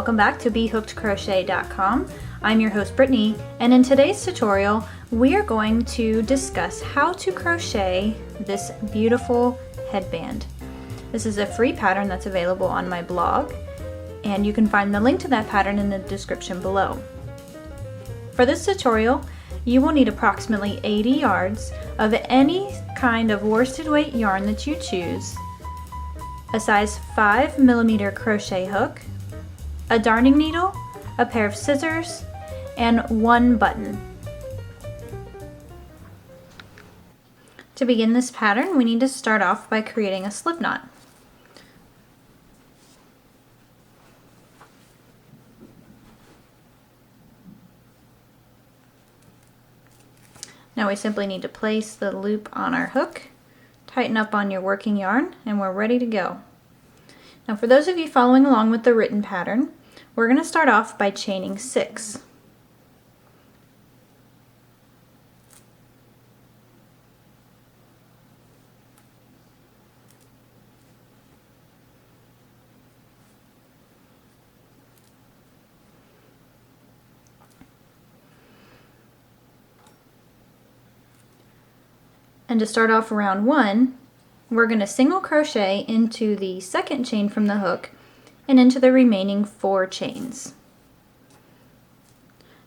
welcome back to bhookedcrochet.com. I'm your host Brittany, and in today's tutorial we are going to discuss how to crochet this beautiful headband. This is a free pattern that's available on my blog, and you can find the link to that pattern in the description below. For this tutorial, you will need approximately 80 yards of any kind of worsted weight yarn that you choose, a size 5mm crochet hook, a darning needle, a pair of scissors, and one button. To begin this pattern, we need to start off by creating a slip knot. Now we simply need to place the loop on our hook, tighten up on your working yarn, and we're ready to go. Now for those of you following along with the written pattern, we're going to start off by chaining 6. And to start off round 1, we're going to single crochet into the second chain from the hook and into the remaining 4 chains.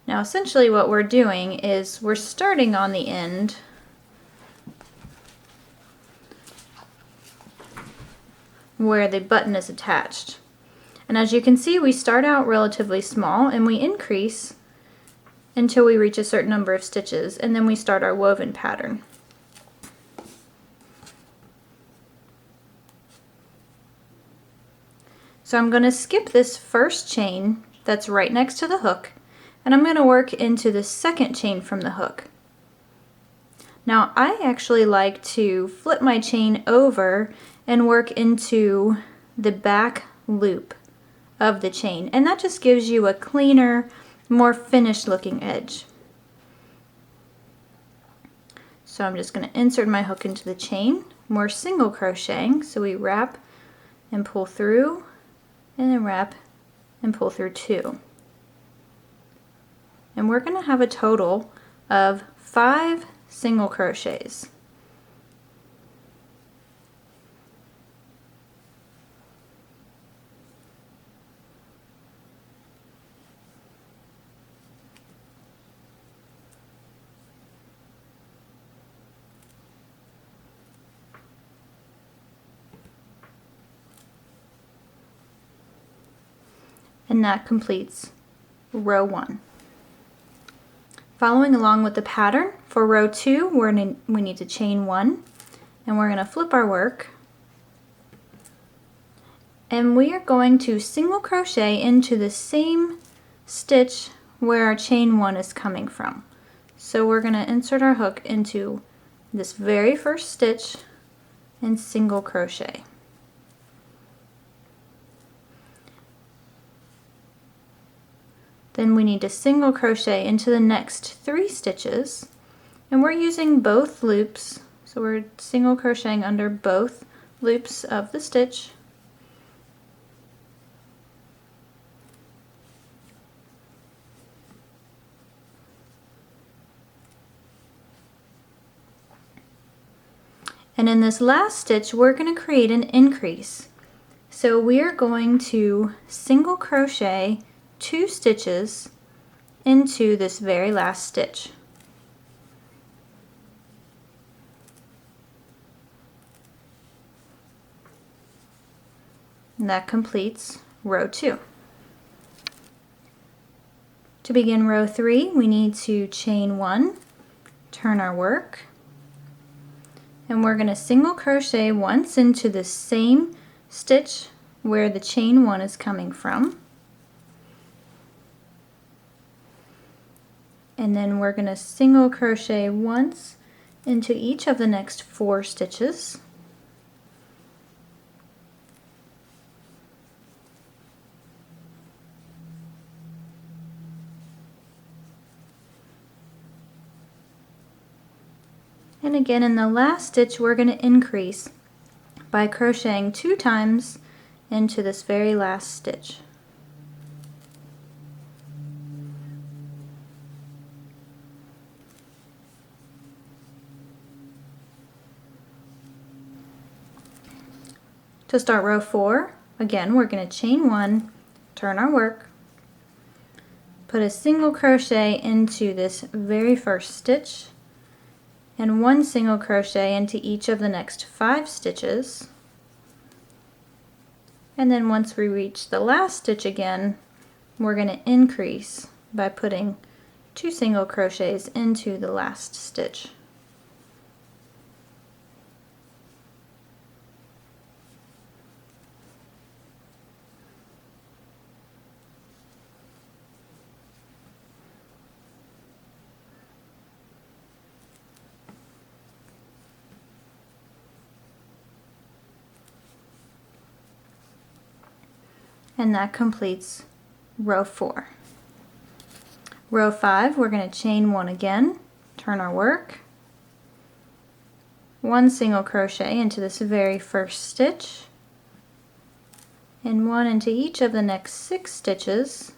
Now essentially what we're doing is we're starting on the end where the button is attached. And as you can see, we start out relatively small and we increase until we reach a certain number of stitches, and then we start our woven pattern. So I'm going to skip this first chain that's right next to the hook, and I'm going to work into the second chain from the hook. Now I actually like to flip my chain over and work into the back loop of the chain, and that just gives you a cleaner, more finished looking edge. So I'm just going to insert my hook into the chain. We're single crocheting, so we wrap and pull through, and then wrap and pull through 2. And we're going to have a total of 5 single crochets. And that completes row 1. Following along with the pattern, for row 2, we need to chain 1, and we're going to flip our work, and we are going to single crochet into the same stitch where our chain 1 is coming from. So we're going to insert our hook into this very first stitch and single crochet. Then we need to single crochet into the next 3 stitches, and we're using both loops, so we're single crocheting under both loops of the stitch. And in this last stitch we're going to create an increase. So we are going to single crochet 2 stitches into this very last stitch. And that completes row 2. To begin row 3, we need to chain 1, turn our work, and we're going to single crochet once into the same stitch where the chain 1 is coming from. And then we're going to single crochet once into each of the next 4 stitches. And again in the last stitch we're going to increase by crocheting 2 times into this very last stitch. To start row 4, again we're going to chain 1, turn our work, put a single crochet into this very first stitch, and 1 single crochet into each of the next 5 stitches. And then once we reach the last stitch again, we're going to increase by putting 2 single crochets into the last stitch. And that completes row 4. Row 5, we're going to chain 1 again, turn our work, 1 single crochet into this very first stitch, and 1 into each of the next 6 stitches,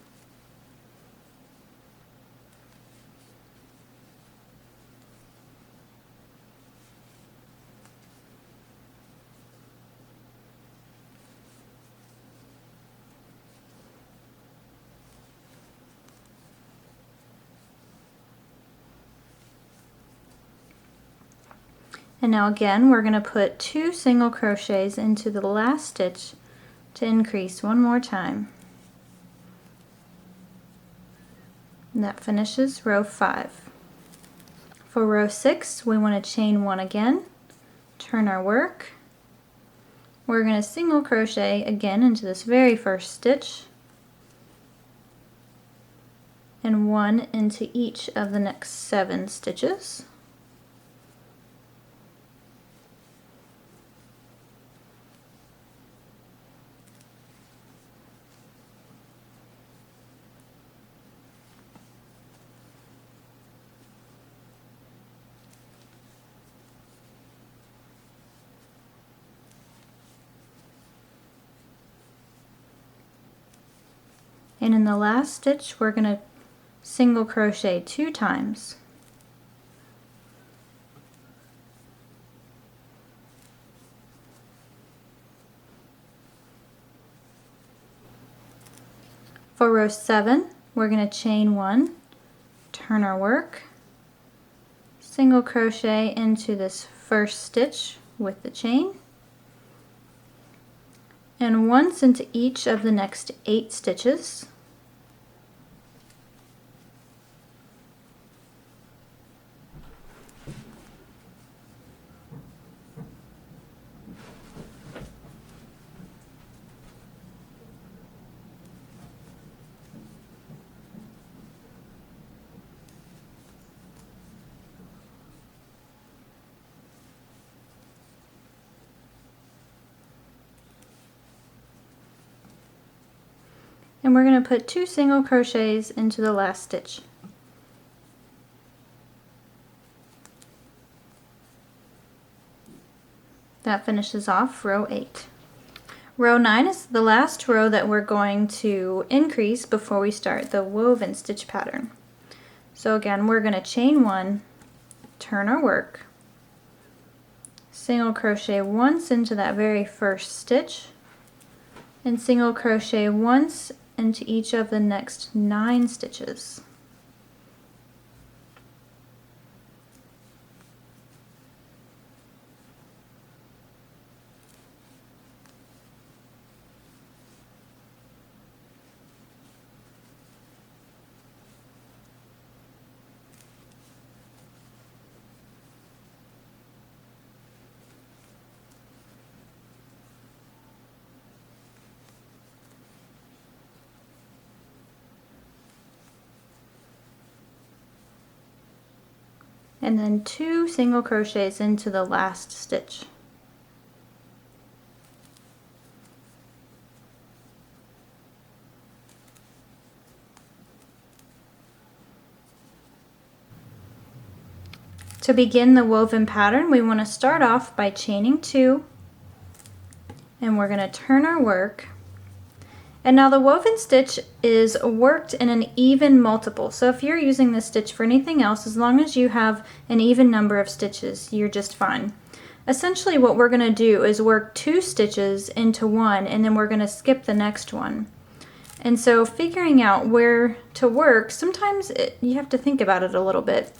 and now again we're going to put 2 single crochets into the last stitch to increase one more time. And that finishes row 5. For row 6, we want to chain 1 again, turn our work. We're going to single crochet again into this very first stitch, and 1 into each of the next 7 stitches. And in the last stitch, we're going to single crochet 2 times. For row 7, we're going to chain 1, turn our work, single crochet into this first stitch with the chain, and once into each of the next 8 stitches. And we're going to put 2 single crochets into the last stitch. That finishes off row 8. Row 9 is the last row that we're going to increase before we start the woven stitch pattern. So again, we're going to chain 1, turn our work, single crochet once into that very first stitch, and single crochet once into each of the next 9 stitches. And then 2 single crochets into the last stitch. To begin the woven pattern, we want to start off by chaining 2, and we're going to turn our work. And now the woven stitch is worked in an even multiple. So if you're using this stitch for anything else, as long as you have an even number of stitches, you're just fine. essentially what we're going to do is work 2 stitches into one, and then we're going to skip the next one. And so figuring out where to work, sometimes you have to think about it a little bit.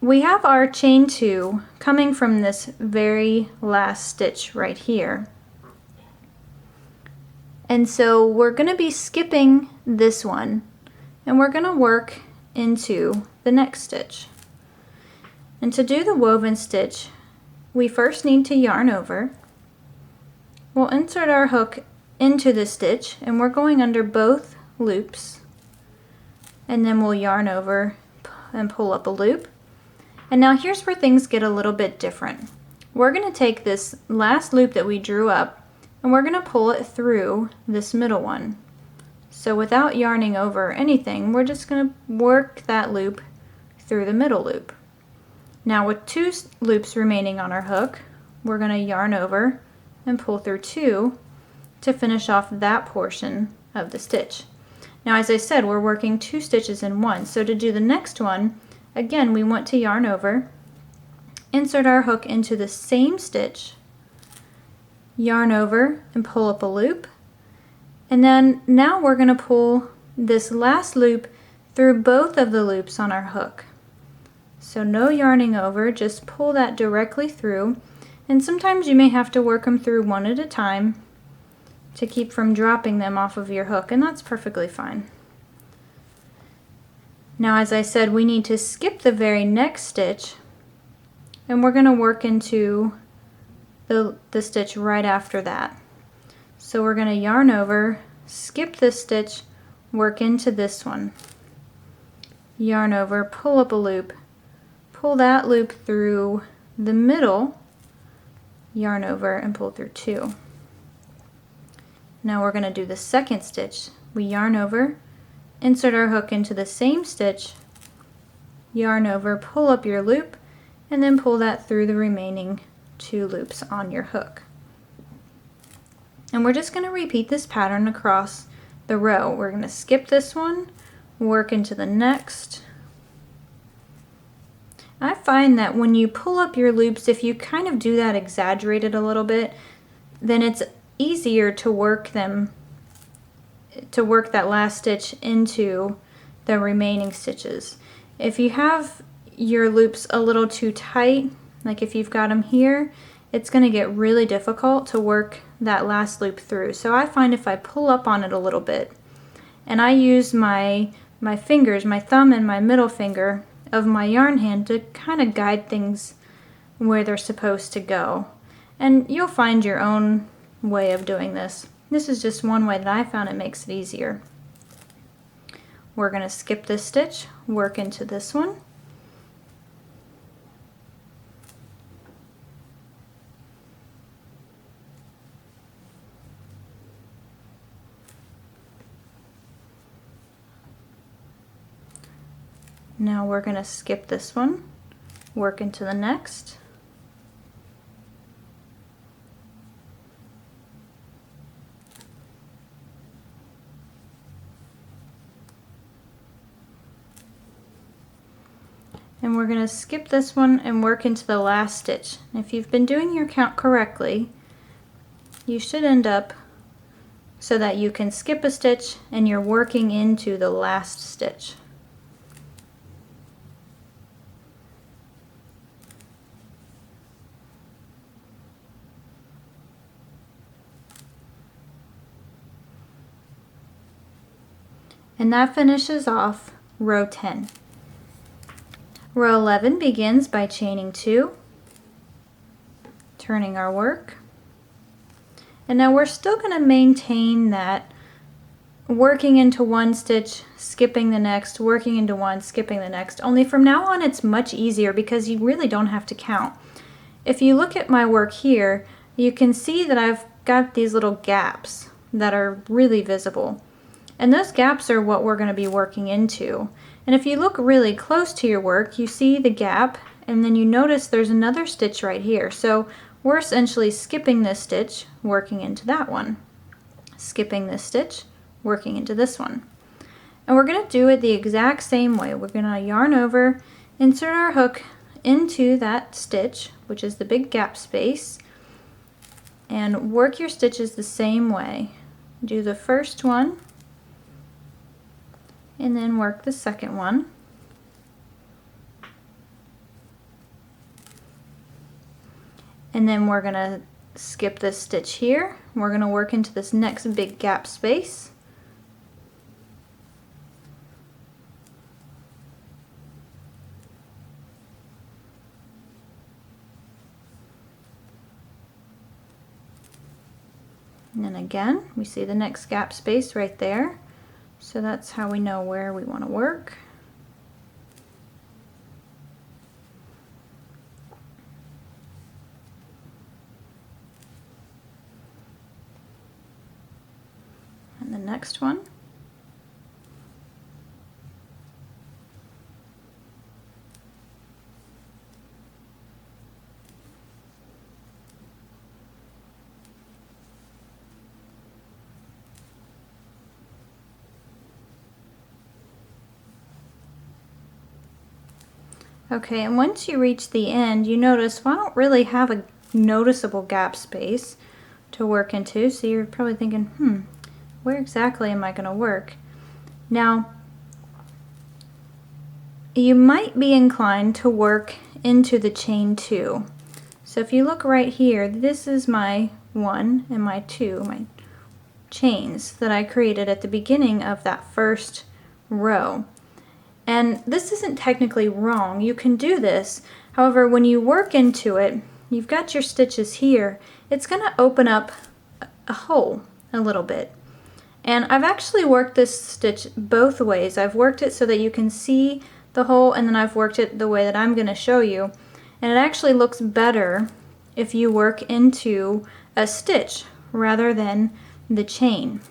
We have our chain 2 coming from this very last stitch right here. And so we're going to be skipping this one, and we're going to work into the next stitch. And to do the woven stitch, we first need to yarn over. We'll insert our hook into the stitch, and we're going under both loops, and then we'll yarn over and pull up a loop. And now here's where things get a little bit different. We're going to take this last loop that we drew up, and we're going to pull it through this middle one. So without yarning over anything, we're just going to work that loop through the middle loop. Now with 2 loops remaining on our hook, we're going to yarn over and pull through 2 to finish off that portion of the stitch. Now as I said, we're working 2 stitches in one, so to do the next one, again we want to yarn over, insert our hook into the same stitch, yarn over and pull up a loop, and then now we're going to pull this last loop through both of the loops on our hook. So no yarning over, just pull that directly through, and sometimes you may have to work them through one at a time to keep from dropping them off of your hook, and that's perfectly fine. Now as I said, we need to skip the very next stitch, and we're going to work into the stitch right after that. So we're going to yarn over, skip this stitch, work into this one, yarn over, pull up a loop, pull that loop through the middle, yarn over and pull through 2. Now we're going to do the second stitch. We yarn over, insert our hook into the same stitch, yarn over, pull up your loop, and then pull that through the remaining 2 loops on your hook. And we're just going to repeat this pattern across the row. We're going to skip this one, work into the next. I find that when you pull up your loops, if you kind of do that exaggerated a little bit, then it's easier to work them, to work that last stitch into the remaining stitches. If you have your loops a little too tight, like if you've got them here, it's going to get really difficult to work that last loop through. So I find if I pull up on it a little bit, and I use my fingers, my thumb and my middle finger of my yarn hand to kind of guide things where they're supposed to go. And you'll find your own way of doing this. This is just one way that I found it makes it easier. We're going to skip this stitch, work into this one. Now we're going to skip this one, work into the next. And we're going to skip this one and work into the last stitch. If you've been doing your count correctly, you should end up so that you can skip a stitch and you're working into the last stitch. And that finishes off row 10. Row 11 begins by chaining 2, turning our work, and now we're still going to maintain that working into one stitch, skipping the next, working into one, skipping the next, only from now on it's much easier because you really don't have to count. If you look at my work here, you can see that I've got these little gaps that are really visible. And those gaps are what we're going to be working into. And if you look really close to your work, you see the gap, and then you notice there's another stitch right here. So we're essentially skipping this stitch, working into that one. Skipping this stitch, working into this one. And we're going to do it the exact same way. We're going to yarn over, insert our hook into that stitch, which is the big gap space, and work your stitches the same way. Do the first one and then work the second one. And then we're gonna skip this stitch here. We're gonna work into this next big gap space. And then again, we see the next gap space right there. So that's how we know where we want to work. And the next one. Okay, and once you reach the end, you notice, well, I don't really have a noticeable gap space to work into, so you're probably thinking, where exactly am I going to work? Now, you might be inclined to work into the chain 2. So if you look right here, this is my 1 and my 2, my chains that I created at the beginning of that first row. And this isn't technically wrong. You can do this. However, when you work into it, you've got your stitches here. It's going to open up a hole a little bit. And I've actually worked this stitch both ways. I've worked it so that you can see the hole, and then I've worked it the way that I'm going to show you. And it actually looks better if you work into a stitch rather than the chain.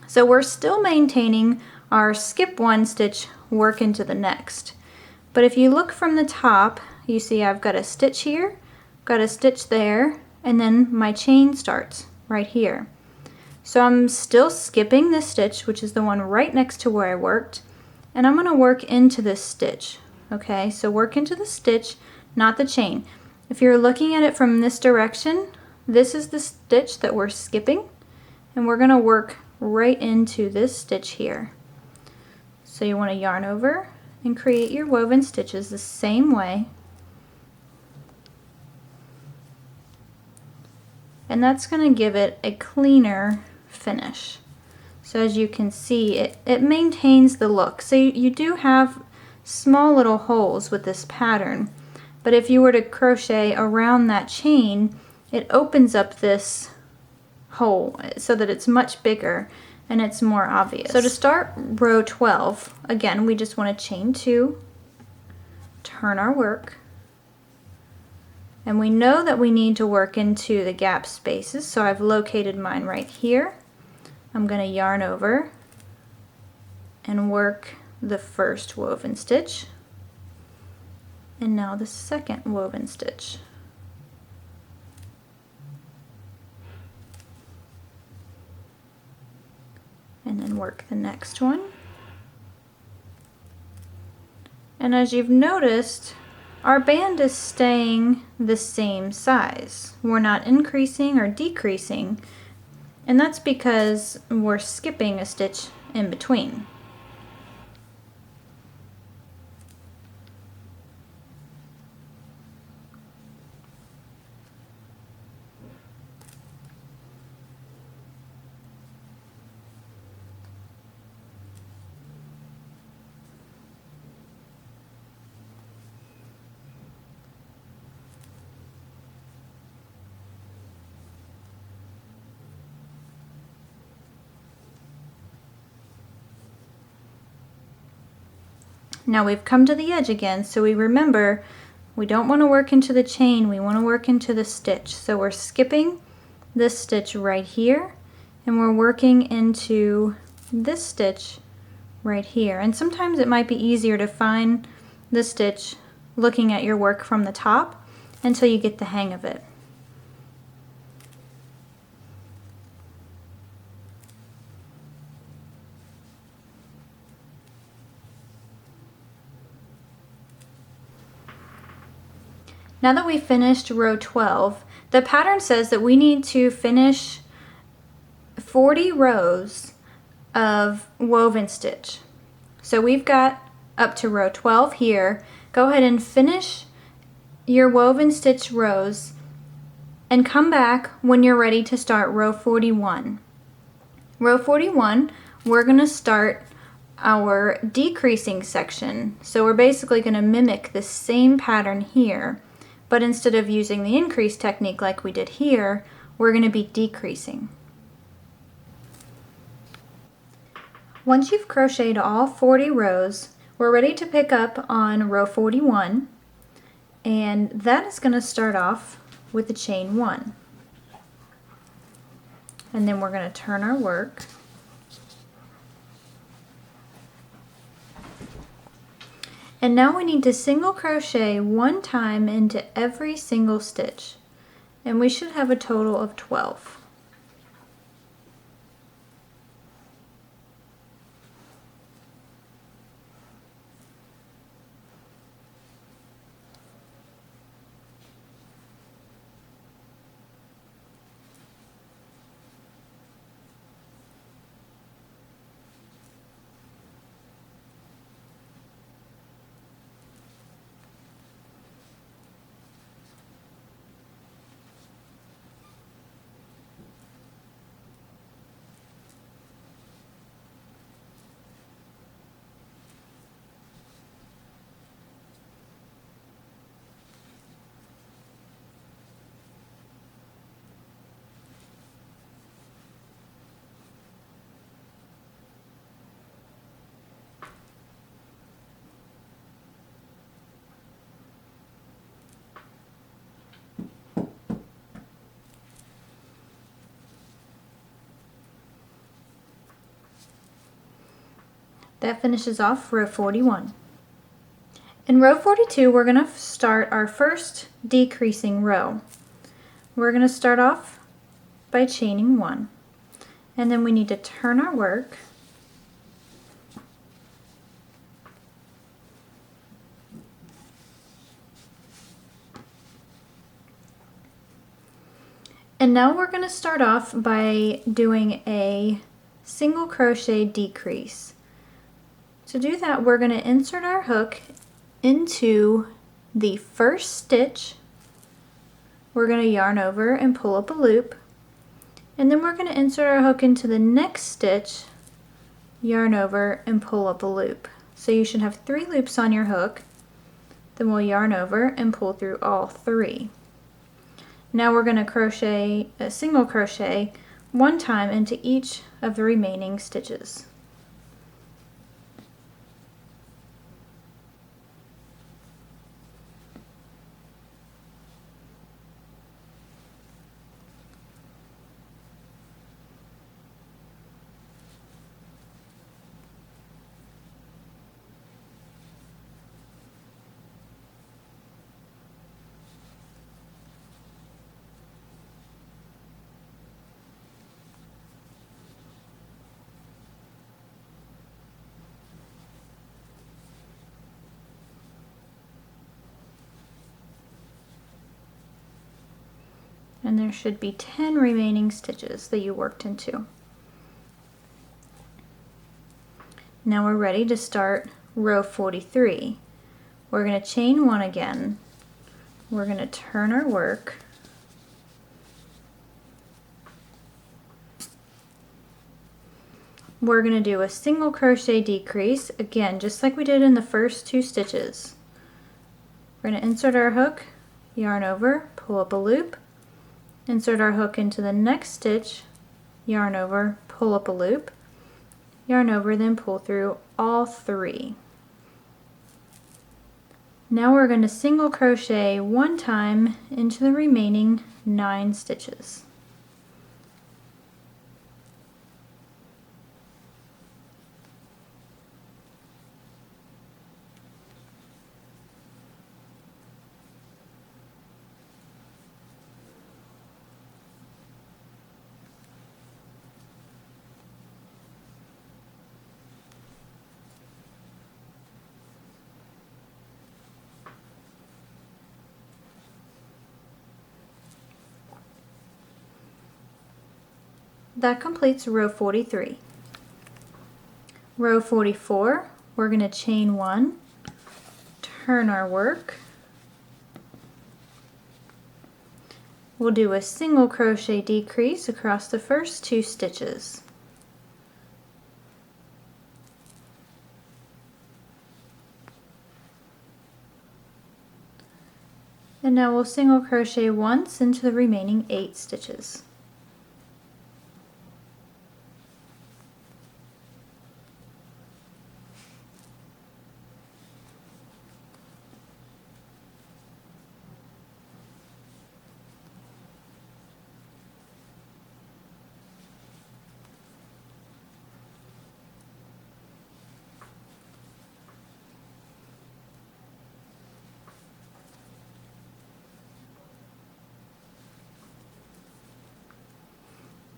So we're still maintaining our skip one stitch, work into the next. But if you look from the top, you see I've got a stitch here, got a stitch there, and then my chain starts right here. So I'm still skipping this stitch, which is the one right next to where I worked, and I'm going to work into this stitch. Okay, so work into the stitch, not the chain. If you're looking at it from this direction, this is the stitch that we're skipping, and we're going to work right into this stitch here. So you want to yarn over and create your woven stitches the same way. And that's going to give it a cleaner finish. So as you can see, it maintains the look. So you do have small little holes with this pattern, but if you were to crochet around that chain, it opens up this hole so that it's much bigger and it's more obvious. So to start row 12, again, we just want to chain 2, turn our work, and we know that we need to work into the gap spaces, so I've located mine right here. I'm going to yarn over and work the first woven stitch, and now the second woven stitch. And then work the next one. And as you've noticed, our band is staying the same size. We're not increasing or decreasing, and that's because we're skipping a stitch in between. Now we've come to the edge again, so we remember we don't want to work into the chain, we want to work into the stitch. So we're skipping this stitch right here, and we're working into this stitch right here. And sometimes it might be easier to find the stitch looking at your work from the top until you get the hang of it. Now that we finished row 12, the pattern says that we need to finish 40 rows of woven stitch. So we've got up to row 12 here. Go ahead and finish your woven stitch rows and come back when you're ready to start row 41. Row 41, we're going to start our decreasing section. So we're basically going to mimic the same pattern here, but instead of using the increase technique like we did here, we're going to be decreasing. Once you've crocheted all 40 rows, we're ready to pick up on row 41, and that is going to start off with a chain 1. And then we're going to turn our work. And now we need to single crochet 1 time into every single stitch, and we should have a total of 12. That finishes off row 41. In row 42, we're going to start our first decreasing row. We're going to start off by chaining 1, and then we need to turn our work and now we're going to start off by doing a single crochet decrease. To do that, we're going to insert our hook into the first stitch. We're going to yarn over and pull up a loop, and then we're going to insert our hook into the next stitch, yarn over and pull up a loop. So you should have 3 loops on your hook. Then we'll yarn over and pull through all 3. Now we're going to crochet a single crochet 1 time into each of the remaining stitches. And there should be 10 remaining stitches that you worked into. Now we're ready to start row 43. We're going to chain 1 again. We're going to turn our work. We're going to do a single crochet decrease, again, just like we did in the first 2 stitches. We're going to insert our hook, yarn over, pull up a loop, insert our hook into the next stitch, yarn over, pull up a loop, yarn over, then pull through all 3. Now we're going to single crochet 1 time into the remaining 9 stitches. That completes row 43. Row 44, we're going to chain 1, turn our work. We'll do a single crochet decrease across the first 2 stitches. And now we'll single crochet once into the remaining 8 stitches.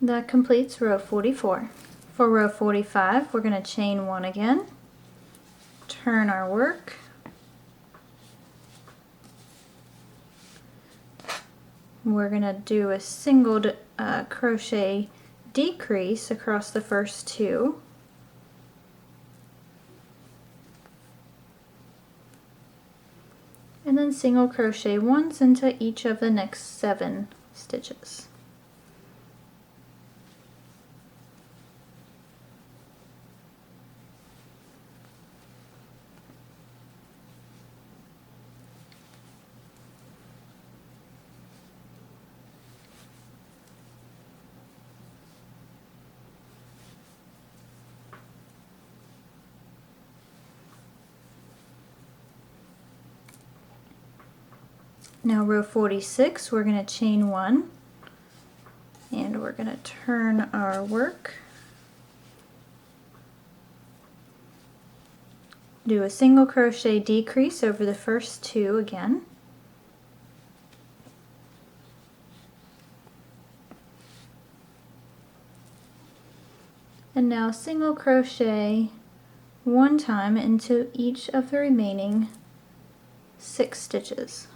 That completes row 44. For row 45, we're going to chain 1 again, turn our work, we're going to do a single crochet decrease across the first 2, and then single crochet once into each of the next 7 stitches. Now row 46, we're going to chain 1, and we're going to turn our work, do a single crochet decrease over the first 2 again, and now single crochet 1 time into each of the remaining 6 stitches.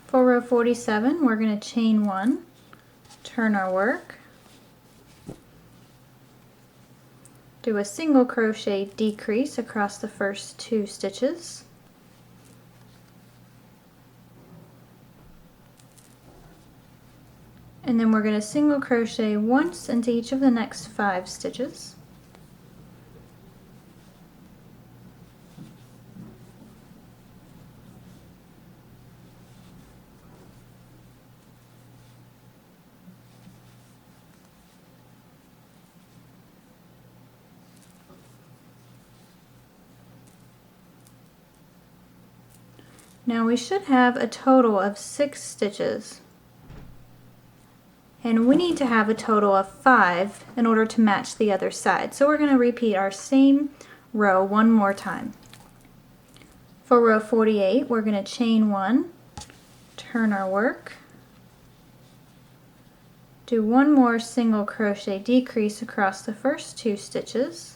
For row 47, we're going to chain 1, turn our work, do a single crochet decrease across the first 2 stitches, and then we're going to single crochet once into each of the next 5 stitches. Now we should have a total of 6 stitches, and we need to have a total of 5 in order to match the other side. So we're going to repeat our same row one more time. For row 48, we're going to chain 1, turn our work, do 1 more single crochet decrease across the first 2 stitches,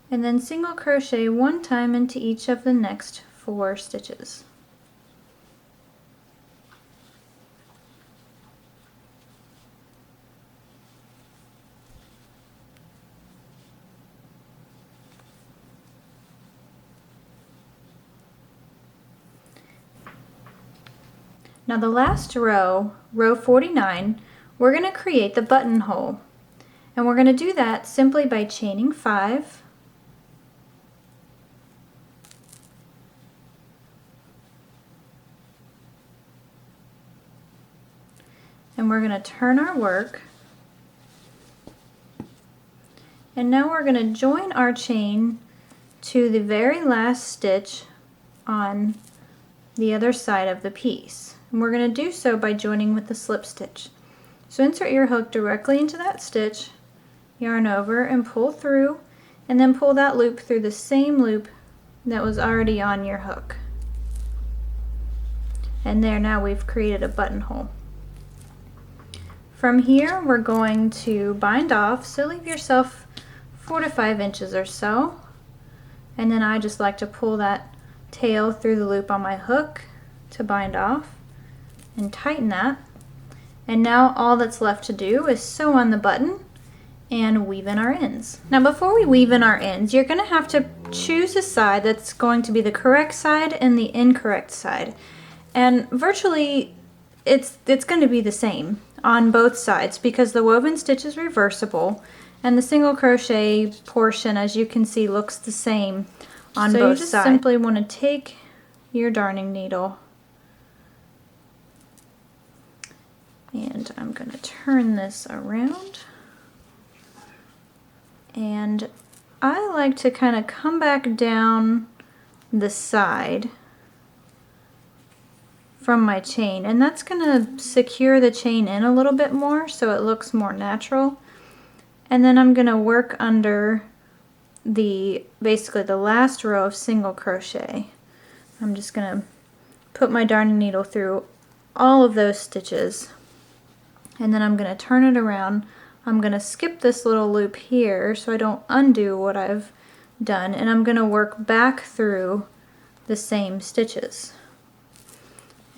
and then single crochet 1 time into each of the next 4 stitches. Now the last row, row 49, we're going to create the buttonhole, and we're going to do that simply by chaining 5, and we're going to turn our work, and now we're going to join our chain to the very last stitch on the other side of the piece, and we're going to do so by joining with the slip stitch. So insert your hook directly into that stitch, yarn over and pull through and then pull that loop through the same loop that was already on your hook. And there, now we've created a buttonhole. From here, we're going to bind off, so leave yourself 4 to 5 inches or so. And then I just like to pull that tail through the loop on my hook to bind off and tighten that. And now all that's left to do is sew on the button and weave in our ends. Now before we weave in our ends, you're going to have to choose a side that's going to be the correct side and the incorrect side. And virtually it's going to be the same on both sides because the woven stitch is reversible and the single crochet portion, as you can see, looks the same on both sides. So you just simply want to take your darning needle, and I'm going to turn this around, and I like to kind of come back down the side from my chain, and that's going to secure the chain in a little bit more so it looks more natural. And then I'm going to work under basically the last row of single crochet. I'm just going to put my darning needle through all of those stitches, and then I'm going to turn it around. I'm going to skip this little loop here so I don't undo what I've done, and I'm going to work back through the same stitches.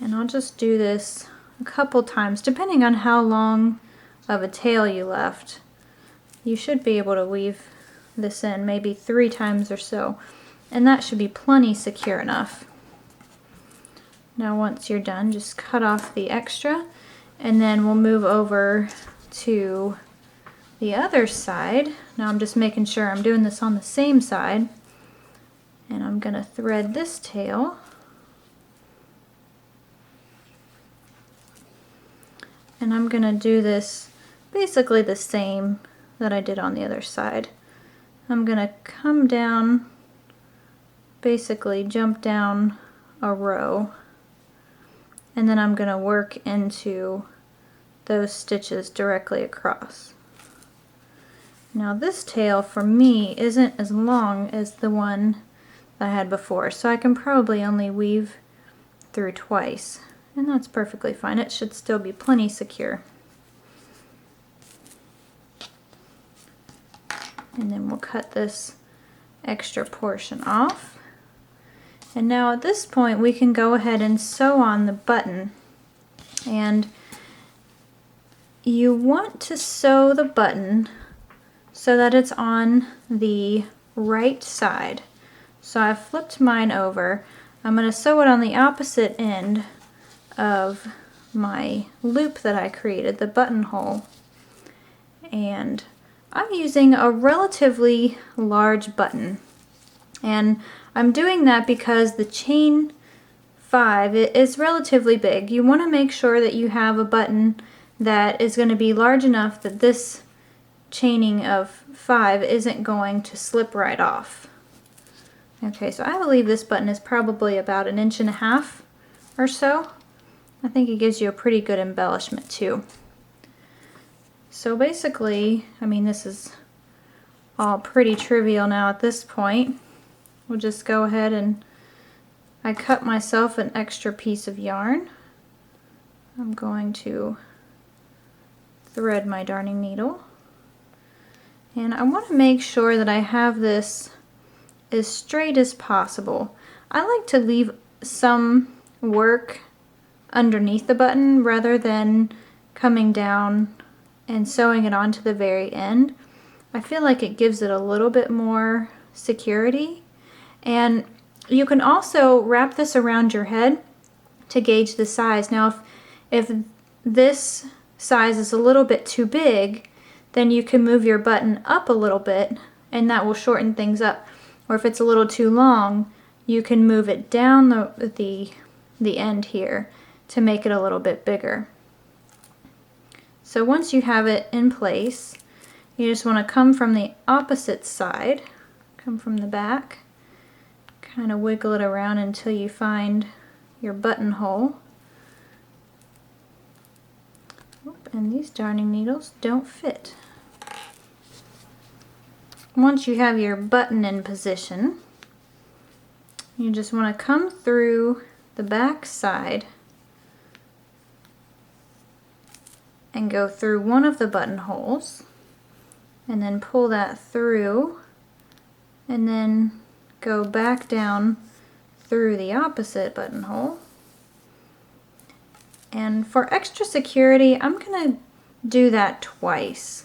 And I'll just do this a couple times depending on how long of a tail you left. You should be able to weave this in maybe 3 times or so, and that should be plenty secure enough. Now once you're done, just cut off the extra, and then we'll move over to the other side. Now I'm just making sure I'm doing this on the same side, and I'm going to thread this tail. And I'm going to do this basically the same that I did on the other side. I'm going to come down, basically jump down a row, and then I'm going to work into those stitches directly across. Now this tail for me isn't as long as the one that I had before, so I can probably only weave through twice. And that's perfectly fine. It should still be plenty secure. And then we'll cut this extra portion off. And now at this point we can go ahead and sew on the button. And you want to sew the button so that it's on the right side. So I've flipped mine over. I'm going to sew it on the opposite end of my loop that I created, the buttonhole. And I'm using a relatively large button, and I'm doing that because the chain 5 is relatively big. You want to make sure that you have a button that is going to be large enough that this chaining of 5 isn't going to slip right off. Okay, so I believe this button is probably about 1.5 inches or so. I think it gives you a pretty good embellishment too. So basically, I mean, this is all pretty trivial now at this point. We'll just go ahead and I cut myself an extra piece of yarn. I'm going to thread my darning needle. And I want to make sure that I have this as straight as possible. I like to leave some work underneath the button rather than coming down and sewing it on to the very end. I feel like it gives it a little bit more security. And you can also wrap this around your head to gauge the size. Now if this size is a little bit too big, then you can move your button up a little bit and that will shorten things up. Or if it's a little too long, you can move it down the end here to make it a little bit bigger. So once you have it in place, you just want to come from the opposite side, come from the back, kind of wiggle it around until you find your buttonhole. And these darning needles don't fit. once you have your button in position, you just want to come through the back side and go through one of the buttonholes and then pull that through and then go back down through the opposite buttonhole. And for extra security, I'm going to do that twice.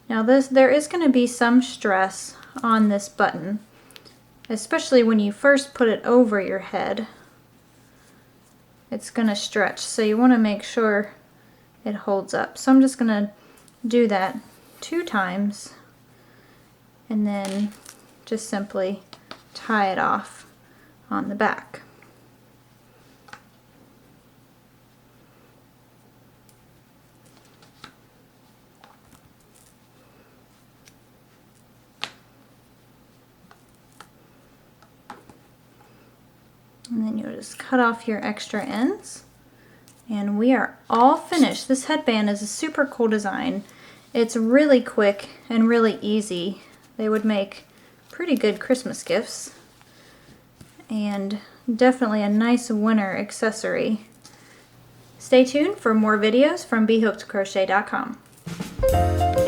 Now there is going to be some stress on this button, especially when you first put it over your head. It's going to stretch, so you want to make sure it holds up. So I'm just going to do that 2 times and then just simply tie it off on the back. And then you'll just cut off your extra ends. And we are all finished. This headband is a super cool design. It's really quick and really easy. They would make pretty good Christmas gifts. And definitely a nice winter accessory. Stay tuned for more videos from bhookedcrochet.com.